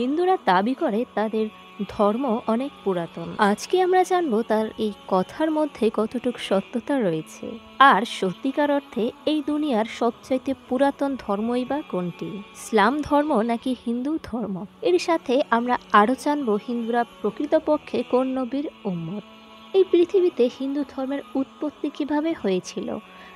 হিন্দুরা দাবি করে তাদের ধর্ম অনেক পুরাতন। আজকে আমরা জানবো তার এই কথার মধ্যে কতটুকু সত্যতা রয়েছে, আর সত্যিকার অর্থে এই দুনিয়ার সবচাইতে পুরাতন ধর্মই বা কোনটি, ইসলাম ধর্ম নাকি হিন্দু ধর্ম। এর সাথে আমরা আরও জানবো হিন্দুরা প্রকৃতপক্ষে কোন নবীর উম্মত, এই পৃথিবীতে হিন্দু ধর্মের উৎপত্তি কিভাবে হয়েছিল,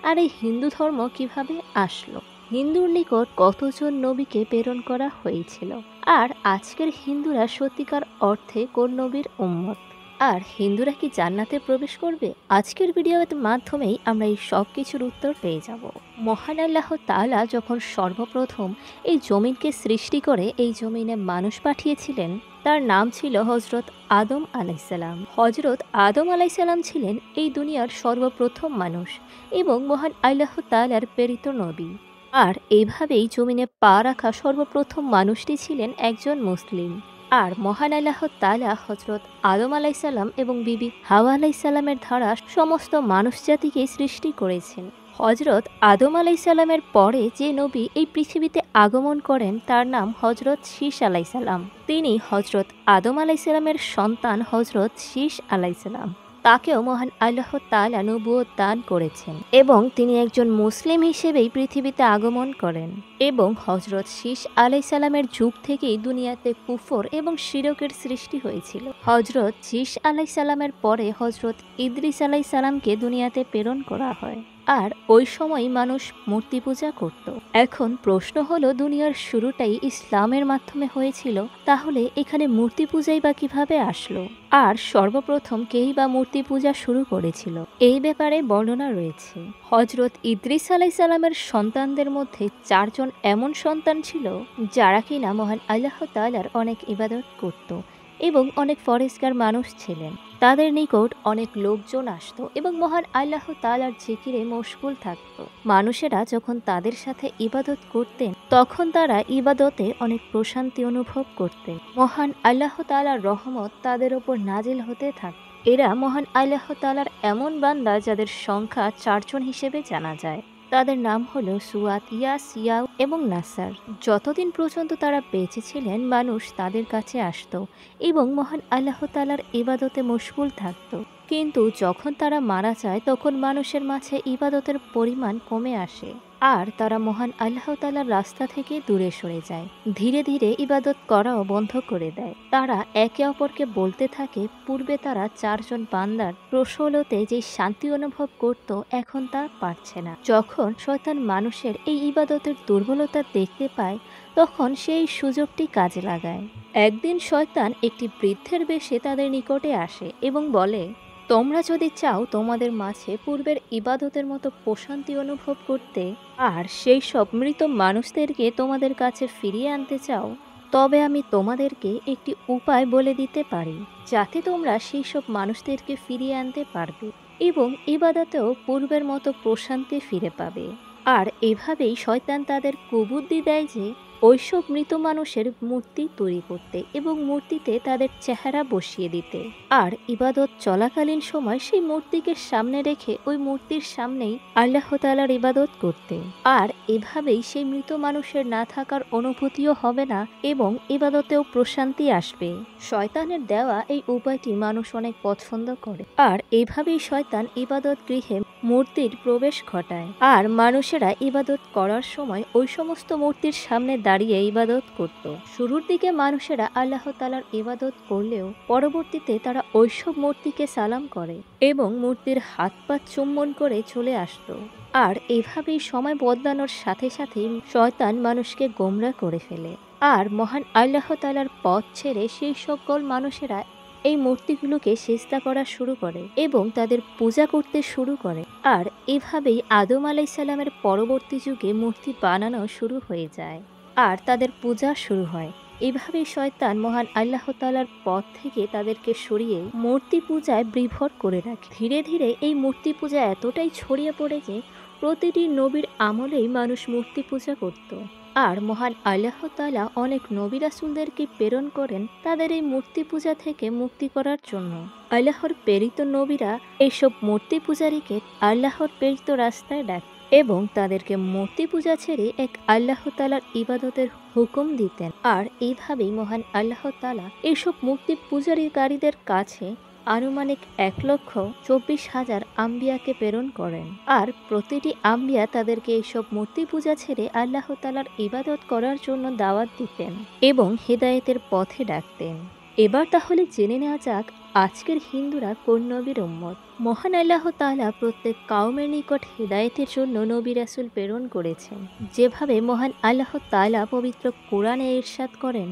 আর এই হিন্দু ধর্ম কিভাবে আসলো, হিন্দুর নিকট কতজন নবীকে প্রেরণ করা হয়েছিল, আর আজকের হিন্দুরা সত্যিকার অর্থে কোন নবীর উম্মত, আর হিন্দুরা কি জান্নাতে প্রবেশ করবে। আজকের ভিডিওর মাধ্যমেই আমরা এই সব কিছুর উত্তর পেয়ে যাব। মহান আল্লাহ তাআলা যখন সর্বপ্রথম এই জমিনকে সৃষ্টি করে এই জমিনে মানুষ পাঠিয়েছিলেন, তার নাম ছিল হজরত আদম আলাইসাল্লাম। হজরত আদম আলাইসাল্লাম ছিলেন এই দুনিয়ার সর্বপ্রথম মানুষ এবং মহান আল্লাহ তাআলার প্রেরিত নবী। আর এইভাবেই জমিনে পা রাখা সর্বপ্রথম মানুষটি ছিলেন একজন মুসলিম। আর মহান আল্লাহ তাআলা হজরত আদম আলাইসাল্লাম এবং বিবি হাওয়া আলাইসাল্লামের দ্বারা সমস্ত মানুষ জাতিকে সৃষ্টি করেছেন। হজরত আদম আলাইসাল্লামের পরে যে নবী এই পৃথিবীতে আগমন করেন তার নাম হজরত শীষ আলাইসাল্লাম। তিনি হজরত আদম আলাইসাল্লামের সন্তান হজরত শীষ আলাইসাল্লাম। তাকেও মহান আল্লাহ তাআলা নবুয়ত দান করেছেন এবং তিনি একজন মুসলিম হিসেবেই পৃথিবীতে আগমন করেন। এবং হজরত শীষ আলাইসাল্লামের যুগ থেকেই দুনিয়াতে কুফর এবং শিরকের সৃষ্টি হয়েছিল। হজরত শীষ আলাইসাল্লামের পরে হজরত ইদ্রিস আলাইসাল্লামকে দুনিয়াতে প্রেরণ করা হয়। আর ওই সময় মানুষ মূর্তি পূজা করত। এখন প্রশ্ন হলো, দুনিয়ার শুরুটাই ইসলামের মাধ্যমে হয়েছিল, তাহলে এখানে মূর্তি পূজাই বা কিভাবে আসলো, আর সর্বপ্রথম কেই বা মূর্তি পূজা শুরু করেছিল, এই ব্যাপারে বর্ণনা রয়েছে। হজরত ইদ্রিস আলাইসাল্লামের সন্তানদের মধ্যে 4 জন এমন সন্তান ছিল যারা কিনা মহান আল্লাহ তাআলার অনেক ইবাদত করত এবং অনেক ফরেজগার মানুষ ছিলেন। তাদের নিকট অনেক লোকজন আসতো এবং মহান আল্লাহ তাআলার জিকিরে মশগুল থাকত। মানুষেরা যখন তাদের সাথে ইবাদত করতেন তখন তারা ইবাদতে অনেক প্রশান্তি অনুভব করতেন। মহান আল্লাহ তাআলার রহমত তাদের ওপর নাজিল হতে থাকত। এরা মহান আল্লাহ তাআলার এমন বান্দা যাদের সংখ্যা 4 জন হিসেবে জানা যায়। তাদের নাম হলো সুয়াত, ইয়াস, ইয়াউ এবং নাসার। যতদিন পর্যন্ত তারা বেঁচে ছিলেন মানুষ তাদের কাছে আসতো এবং মহান আল্লাহ তাআলার ইবাদতে মশগুল থাকত। কিন্তু যখন তারা মারা যায় তখন মানুষের মাঝে ইবাদতের পরিমাণ কমে আসে আর তারা মহান আল্লাহ তাআলার রাস্তা থেকে দূরে সরে যায়। ধীরে ধীরে ইবাদত করাও বন্ধ করে দেয়। তারা একে অপরকে বলতে থাকে পূর্বে তারা 4 জন বান্দার প্রসলতে যে শান্তি অনুভব করত এখন তা পারছে না। যখন শয়তান মানুষের এই ইবাদতের দুর্বলতা দেখতে পায় তখন সেই সুযোগটি কাজে লাগায়। একদিন শয়তান একটি বৃদ্ধের বেশে তাদের নিকটে আসে এবং বলে, তোমরা যদি চাও তোমাদের মাঝে পূর্বের ইবাদতের মতো প্রশান্তি অনুভব করতে আর সেই সব মৃত মানুষদেরকে তোমাদের কাছে ফিরিয়ে আনতে চাও, তবে আমি তোমাদেরকে একটি উপায় বলে দিতে পারি যাতে তোমরা সেই সব মানুষদেরকে ফিরিয়ে আনতে পারবে এবং ইবাদতেও পূর্বের মতো প্রশান্তি ফিরে পাবে। আর এভাবেই শয়তান তাদের কুবুদ্ধি দেয় যে ওইসব মৃত মানুষের মূর্তি তৈরি করতে এবং মূর্তিতে তাদের চেহারা বসিয়ে দিতে, আর ইবাদত চলাকালীন সময় সেই মূর্তিকে সামনে রেখে ওই মূর্তির সামনেই আল্লাহ তাআলার ইবাদত করতে। আর এভাবেই সেই মৃত মানুষের না থাকার অনুভূতিও হবে না এবং ইবাদতেও প্রশান্তি আসবে। শয়তানের দেওয়া এই উপায়টি মানুষ অনেক পছন্দ করে আর এভাবেই শয়তান ইবাদত গৃহে মূর্তির প্রবেশ ঘটায় আর মানুষেরা ইবাদত করার সময় ওই সমস্ত মূর্তির সামনে দাঁড়িয়ে ইবাদত করত। শুরুর দিকে মানুষেরা আল্লাহ তাআলার ইবাদত করলেও পরবর্তীতে তারা ওইসব মূর্তিকে সালাম করে এবং মূর্তির হাত পা চুম্বন করে চলে আসতো। আর এভাবেই সময় বদলানোর সাথে সাথে শয়তান মানুষকে গোমরা করে ফেলে আর মহান আল্লাহ তাআলার পথ ছেড়ে সেই সকল মানুষেরা এই মূর্তিগুলোকে সিজদা করা শুরু করে এবং তাদের পূজা করতে শুরু করে। আর এভাবেই আদম আলাইসাল্লামের পরবর্তী যুগে মূর্তি বানানো শুরু হয়ে যায় আর তাদের পূজা শুরু হয়। এভাবেই শয়তান মহান আল্লাহ তাআলার পথ থেকে তাদেরকে সরিয়ে মূর্তি পূজায় বিভোর করে রাখে। ধীরে ধীরে এই মূর্তি পূজা এতটাই ছড়িয়ে পড়ে যে প্রতিটি নবীর আমলেই মানুষ মূর্তি পূজা করত। আর মহান আল্লাহ তাআলা অনেক নবী রাসূলদেরকে প্রেরণ করেন তাদের এই মূর্তি পূজা থেকে মুক্তি করার জন্য। আল্লাহর প্রেরিত নবীরা এইসব মূর্তি পূজারীকে আল্লাহর প্রেরিত রাস্তায় ডাক। এবং তাদেরকে মূর্তি পূজা ছেড়ে এক আল্লাহ তাআলার ইবাদতের হুকুম দিতেন। আর এইভাবেই মহান আল্লাহ তাআলা এইসব মূর্তি পূজারীকারীদের কাছে আনুমানিক 1,24,000 আম্বিয়াকে প্রেরণ করেন। আর প্রতিটি আম্বিয়া তাদেরকে এইসব মূর্তি পূজা ছেড়ে আল্লাহ তাআলার ইবাদত করার জন্য দাওয়াত দিতেন এবং হেদায়েতের পথে ডাকতেন। এবার তাহলে জেনে নেওয়া যাক আজকের হিন্দুরা কোন নবীর উম্মত। মহান আল্লাহ তাআলা প্রত্যেক কওমের নিকট হেদায়েতের জন্য নবী রাসূল প্রেরণ করেছেন। যেভাবে মহান আল্লাহ তাআলা পবিত্র কোরআনে ইরশাদ করেন,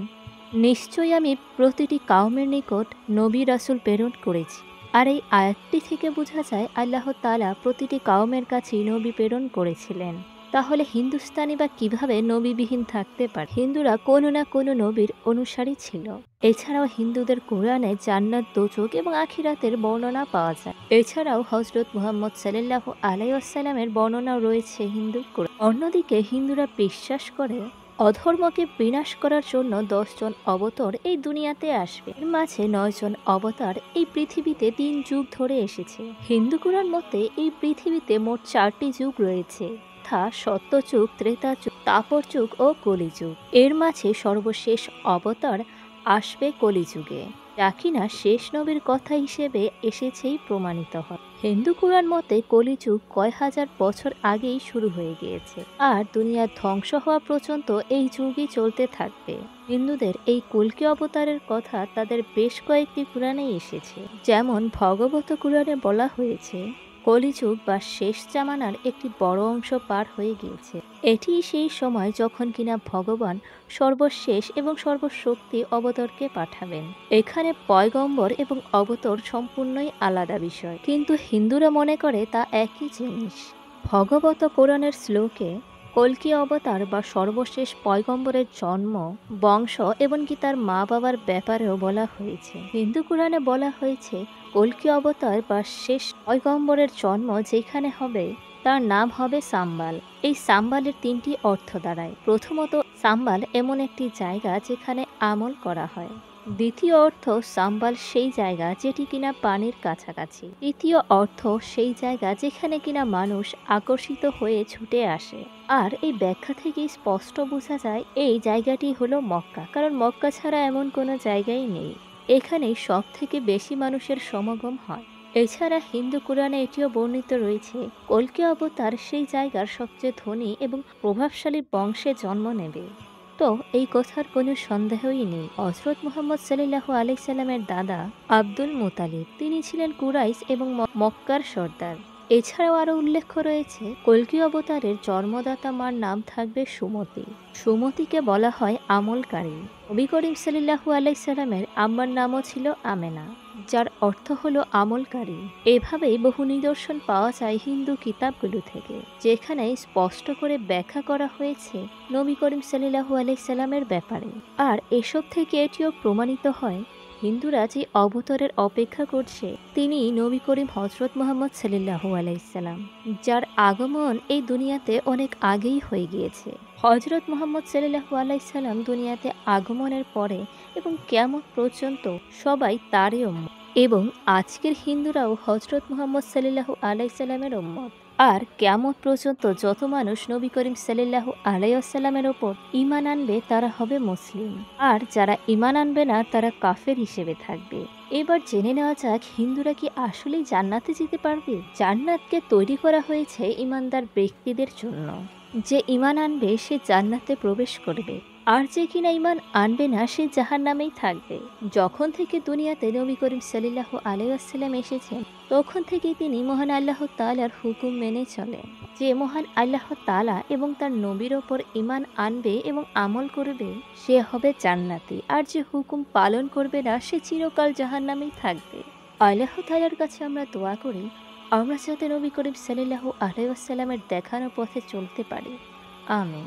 নিশ্চয়ই আমি প্রতিটি কওমের নিকট নবী রাসূল প্রেরণ করেছি। আর এই আয়াতটি থেকে বোঝা যায় আল্লাহ তাআলা প্রতিটি কওমের কাছেই নবী প্রেরণ করেছিলেন। তাহলে হিন্দুস্তানি বা কিভাবে নবীবিহীন থাকতে পারে? হিন্দুরা কোনো না কোনো নবীর অনুসারী ছিল। এছাড়াও হিন্দুদের কোরআনে জান্নাত, দোজখ এবং আখিরাতের বর্ণনা পাওয়া যায়। এছাড়াও হযরত মুহাম্মদ সাল্লাল্লাহু আলাইহি ওয়াসাল্লামের বর্ণনাও রয়েছে হিন্দুর কোরআনে। অন্যদিকে হিন্দুরা বিশ্বাস করে অধর্মকে বিনাশ করার জন্য 10 জন অবতার এই দুনিয়াতে আসবে। এর মাঝে 9 জন অবতার এই পৃথিবীতে 3 যুগ ধরে এসেছে। হিন্দু কোরআন মতে এই পৃথিবীতে মোট 4টি যুগ রয়েছে, সত্যযুগ, ত্রেতাযুগ, তাপর যুগ ও কলিযুগ। এর মাঝে সর্বশেষ অবতার আসবে কলিযুগে, যা কিনা শেষ নবীর কথা হিসেবে এসেছেই প্রমাণিত হয়। হিন্দু কোরআন মতে কলিযুগ কয় হাজার বছর আগেই শুরু হয়ে গিয়েছে আর দুনিয়া ধ্বংস হওয়া পর্যন্ত এই যুগই চলতে থাকবে। হিন্দুদের এই কল্কি অবতারের কথা তাদের বেশ কয়েকটি পুরাণে এসেছে। যেমন ভগবত পুরাণে বলা হয়েছে, কলিযুগ বা শেষ জামানার একটি বড় অংশ পার হয়ে গিয়েছে। এটি সেই সময় যখন কিনা ভগবান সর্বশেষ এবং সর্বশক্তি অবতারকে পাঠাবেন। এখানে পয়গম্বর এবং অবতার সম্পূর্ণই আলাদা বিষয়, কিন্তু হিন্দুরা মনে করে তা একই জিনিস। ভগবত পুরাণের শ্লোকে কল্কি অবতার বা সর্বশেষ পয়গম্বরের জন্ম, বংশ এমনকি তার মা বাবার ব্যাপারেও বলা হয়েছে। হিন্দু পুরাণে বলা হয়েছে কল্কি অবতার বা শেষ পয়গম্বরের জন্ম যেখানে হবে তার নাম হবে সাম্বাল। এই সাম্বালের 3টি অর্থ দাঁড়ায়। প্রথমত, সাম্বাল এমন একটি জায়গা যেখানে আমল করা হয়। দ্বিতীয় অর্থ, সাম্বাল সেই জায়গা যেটি কিনা পানির কাছাকাছি। তৃতীয় অর্থ, সেই জায়গা যেখানে কিনা মানুষ আকর্ষিত হয়ে ছুটে আসে। আর এই ব্যাখ্যা থেকে স্পষ্ট বোঝা যায় এই জায়গাটি হলো মক্কা, কারণ মক্কা ছাড়া এমন কোনো জায়গাই নেই। এখানেই সব থেকে বেশি মানুষের সমাগম হয়। এছাড়া হিন্দু কোরআনে এটিও বর্ণিত রয়েছে কল্কি অবতার সেই জায়গার সবচেয়ে ধনী এবং প্রভাবশালী বংশে জন্ম নেবে। তো এই কথার কোনো সন্দেহই নেই, হযরত মুহাম্মদ সাল্লাল্লাহু আলাইহি সাল্লামের দাদা আব্দুল মুতালিব তিনি ছিলেন কুরাইশ এবং মক্কার সর্দার। এছাড়াও আরো উল্লেখ রয়েছে কল্কি অবতারের জন্মদাতা মার নাম থাকবে সুমতি। সুমতিকে বলা হয় আমলকারী। নবী করিম সাল্লাল্লাহু আলাইহি সাল্লামের আম্মার নামও ছিল আমেনা, যার অর্থ হলো আমলকারী। এভাবেই বহু নিদর্শন পাওয়া যায় হিন্দু কিতাবগুলো থেকে, যেখানে স্পষ্ট করে ব্যাখ্যা করা হয়েছে নবী করিম সাল্লাল্লাহু আলাইহি সাল্লামের ব্যাপারে। আর এসব থেকে এটিও প্রমাণিত হয় হিন্দুরা যে অবতারের অপেক্ষা করছে তিনি নবী করিম হযরত মুহাম্মদ সাল্লাল্লাহু আলাইহি সাল্লাম, যার আগমন এই দুনিয়াতে অনেক আগেই হয়ে গিয়েছে। হযরত মুহাম্মদ সাল্লাল্লাহু আলাইহি সাল্লাম দুনিয়াতে আগমনের পরে এবং কিয়ামত পর্যন্ত সবাই তারই উম্মত, এবং আজকের হিন্দুরাও হযরত মুহাম্মদ সাল্লাল্লাহু আলাইহি সাল্লামের উম্মত। আর কিয়ামত পর্যন্ত যত মানুষ নবী করিম সাল্লাল্লাহু আলাইহি ওয়াসাল্লামের ওপর ঈমান আনবে তারা হবে মুসলিম, আর যারা ঈমান আনবে না তারা কাফের হিসেবে থাকবে। এবার জেনে নেওয়া যাক হিন্দুরা কি আসলেই জান্নাতে যেতে পারবে। জান্নাতকে তৈরি করা হয়েছে ঈমানদার ব্যক্তিদের জন্য। যে ঈমান আনবে সে জান্নাতে প্রবেশ করবে, আর যে কিনা ঈমান আনবে না সে জাহান্নামেই থাকবে। যখন থেকে দুনিয়াতে নবী করিম সাল্লাল্লাহু আলাইহি ওয়াসাল্লাম এসেছেন তখন থেকেই তিনি মহান আল্লাহ তাআলার হুকুম মেনে চলেন। যে মহান আল্লাহ তাআলা এবং তার নবীর ওপর ঈমান আনবে এবং আমল করবে সে হবে জান্নাতি, আর যে হুকুম পালন করবে না সে চিরকাল জাহান্নামেই থাকবে। আল্লাহ তাআলার কাছে আমরা দোয়া করি আমরা যাতে নবী করিম সাল্লাল্লাহু আলাইহি ওয়াসাল্লামের দেখানো পথে চলতে পারি। আমিন।